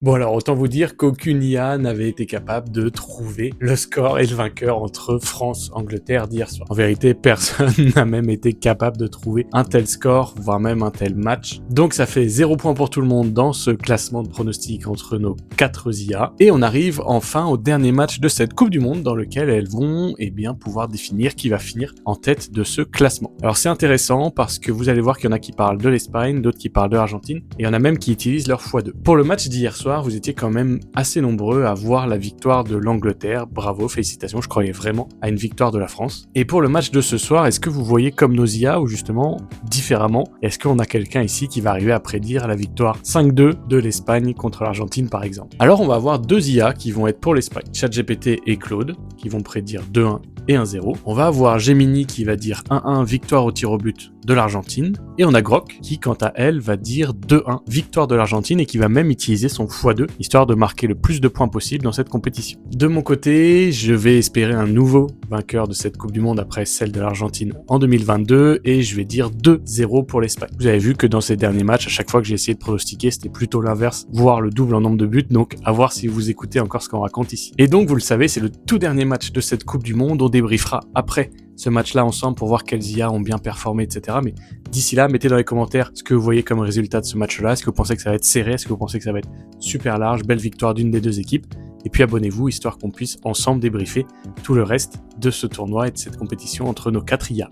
Bon alors autant vous dire qu'aucune IA n'avait été capable de trouver le score et le vainqueur entre France-Angleterre d'hier soir. En vérité, personne n'a même été capable de trouver un tel score, voire même un tel match. Donc ça fait 0 point pour tout le monde dans ce classement de pronostics entre nos 4 IA. Et on arrive enfin au dernier match de cette Coupe du Monde dans lequel elles vont pouvoir définir qui va finir en tête de ce classement. Alors c'est intéressant parce que vous allez voir qu'il y en a qui parlent de l'Espagne, d'autres qui parlent de l'Argentine, et il y en a même qui utilisent leur x2. Pour le match d'hier soir, vous étiez quand même assez nombreux à voir la victoire de l'Angleterre. Bravo, félicitations, je croyais vraiment à une victoire de la France. Et pour le match de ce soir, est-ce que vous voyez comme nos IA ou justement différemment? Est-ce qu'on a quelqu'un ici qui va arriver à prédire la victoire 5-2 de l'Espagne contre l'Argentine par exemple? Alors on va avoir deux IA qui vont être pour l'Espagne, ChatGPT et Claude, qui vont prédire 2-1 et 1-0. On va avoir Gemini qui va dire 1-1 victoire au tir au but de l'Argentine. Et on a Grok qui, quant à elle, va dire 2-1 victoire de l'Argentine et qui va même utiliser son x2, histoire de marquer le plus de points possible dans cette compétition. De mon côté, je vais espérer un nouveau vainqueur de cette Coupe du Monde après celle de l'Argentine en 2022 et je vais dire 2-0 pour l'Espagne. Vous avez vu que dans ces derniers matchs, à chaque fois que j'ai essayé de pronostiquer, c'était plutôt l'inverse, voire le double en nombre de buts, donc à voir si vous écoutez encore ce qu'on raconte ici. Et donc, vous le savez, c'est le tout dernier match de cette Coupe du Monde, on débriefera après ce match-là ensemble pour voir quelles IA ont bien performé, etc. Mais d'ici là, mettez dans les commentaires ce que vous voyez comme résultat de ce match-là. Est-ce que vous pensez que ça va être serré? Est-ce que vous pensez que ça va être super large? Belle victoire d'une des deux équipes. Et puis abonnez-vous, histoire qu'on puisse ensemble débriefer tout le reste de ce tournoi et de cette compétition entre nos 4 IA.